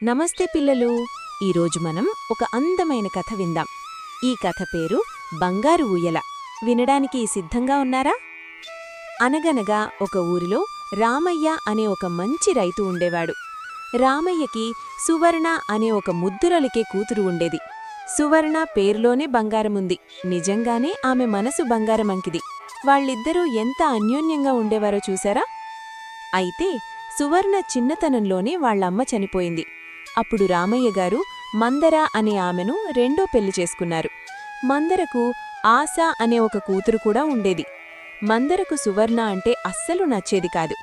నమస్తే పిల్లలు. ఈరోజు మనం ఒక అందమైన కథ విందాం. ఈ కథ పేరు బంగారు ఊయల. వినడానికి సిద్ధంగా ఉన్నారా? అనగనగా ఒక ఊరిలో రామయ్య అనే ఒక మంచి రైతు ఉండేవాడు. రామయ్యకి సువర్ణ అనే ఒక ముద్దురలికే కూతురు ఉండేది. సువర్ణ పేరులోనే బంగారముంది. నిజంగానే ఆమె మనసు బంగారమంకిది. వాళ్ళిద్దరూ ఎంత అన్యోన్యంగా ఉండేవారో చూశారా? అయితే సువర్ణ చిన్నతనంలోనే వాళ్లమ్మ చనిపోయింది. అప్పుడు రామయ్య గారు మందర అనే ఆమెను రెండో పెళ్లి చేసుకున్నారు. మందరకు ఆశ అనే ఒక కూతురు కూడా ఉండేది. మందరకు సువర్ణ అంటే అస్సలు నచ్చేది కాదు.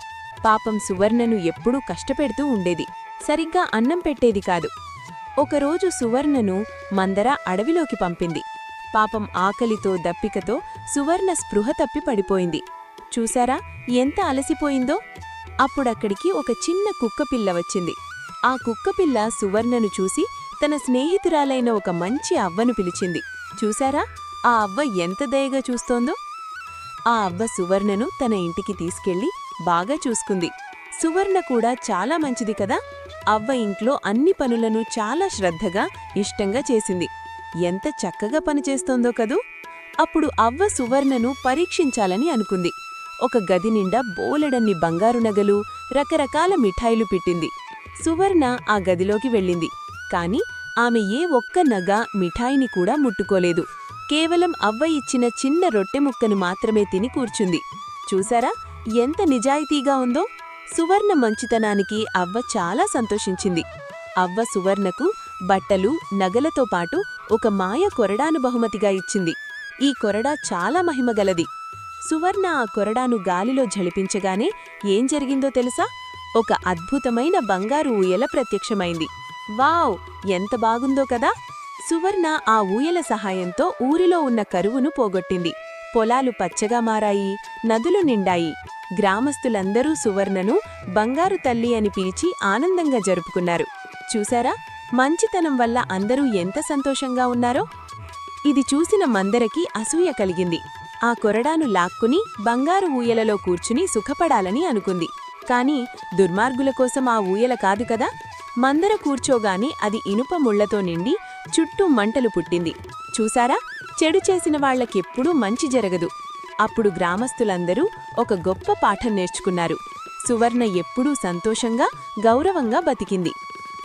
పాపం సువర్ణను ఎప్పుడూ కష్టపెడుతూ ఉండేది. సరిగ్గా అన్నం పెట్టేది కాదు. ఒకరోజు సువర్ణను మందర అడవిలోకి పంపింది. పాపం ఆకలితో దప్పికతో సువర్ణ స్పృహ తప్పి పడిపోయింది. చూశారా ఎంత అలసిపోయిందో? అప్పుడక్కడికి ఒక చిన్న కుక్కపిల్ల వచ్చింది. ఆ కుక్కపిల్ల సువర్ణను చూసి తన స్నేహితురాలైన ఒక మంచి అవ్వను పిలిచింది. చూశారా ఆ అవ్వ ఎంత దయగా చూస్తోందో? ఆ అవ్వ సువర్ణను తన ఇంటికి తీసుకెళ్లి బాగా చూసుకుంది. సువర్ణ కూడా చాలా మంచిది కదా. అవ్వ ఇంట్లో అన్ని పనులను చాలా శ్రద్ధగా ఇష్టంగా చేసింది. ఎంత చక్కగా పనిచేస్తోందో కదూ. అప్పుడు అవ్వ సువర్ణను పరీక్షించాలని అనుకుంది. ఒక గది నిండా బోలెడన్ని బంగారు నగలు, రకరకాల మిఠాయిలు పెట్టింది. సువర్ణ ఆ గదిలోకి వెళ్ళింది. కాని ఆమె ఏ ఒక్క నగ, మిఠాయిని కూడా ముట్టుకోలేదు. కేవలం అవ్వ ఇచ్చిన చిన్న రొట్టె ముక్కను మాత్రమే తిని కూర్చుంది. చూశారా ఎంత నిజాయితీగా ఉందో? సువర్ణ మంచితనానికి అవ్వ చాలా సంతోషించింది. అవ్వ సువర్ణకు బట్టలు, నగలతో పాటు ఒక మాయ కొరడాను బహుమతిగా ఇచ్చింది. ఈ కొరడా చాలా మహిమగలది. సువర్ణ ఆ కొరడాను గాలిలో ఝళిపించగానే ఏం జరిగిందో తెలుసా? ఒక అద్భుతమైన బంగారు ఊయల ప్రత్యక్షమైంది. వావ్, ఎంత బాగుందో కదా. సువర్ణ ఆ ఊయల సహాయంతో ఊరిలో ఉన్న కరువును పోగొట్టింది. పొలాలు పచ్చగా మారాయి, నదులు నిండాయి. గ్రామస్తులందరూ సువర్ణను బంగారు తల్లి అని పిలిచి ఆనందంగా జరుపుకున్నారు. చూశారా మంచితనం వల్ల అందరూ ఎంత సంతోషంగా ఉన్నారో? ఇది చూసిన మందరకి అసూయ కలిగింది. ఆ కొరడాను లాక్కుని బంగారు ఊయలలో కూర్చుని సుఖపడాలని అనుకుంది. కాని దుర్మార్గుల కోసం ఆ ఊయల కాదు కదా. మందర కూర్చోగానే అది ఇనుప ముళ్లతో నిండి చుట్టూ మంటలు పుట్టింది. చూశారా చెడు చేసిన వాళ్లకెప్పుడూ మంచి జరగదు. అప్పుడు గ్రామస్తులందరూ ఒక గొప్ప పాఠం నేర్చుకున్నారు. సువర్ణ ఎప్పుడూ సంతోషంగా, గౌరవంగా బతికింది.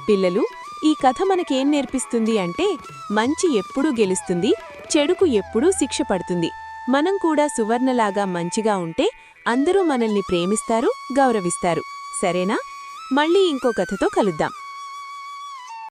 పిల్లలు, ఈ కథ మనకేం నేర్పిస్తుంది అంటే మంచి ఎప్పుడూ గెలుస్తుంది, చెడుకు ఎప్పుడూ శిక్ష పడుతుంది. మనం కూడా సువర్ణలాగా మంచిగా ఉంటే అందరూ మనల్ని ప్రేమిస్తారు, గౌరవిస్తారు. సరేనా? మళ్ళీ ఇంకో కథతో కలుద్దాం.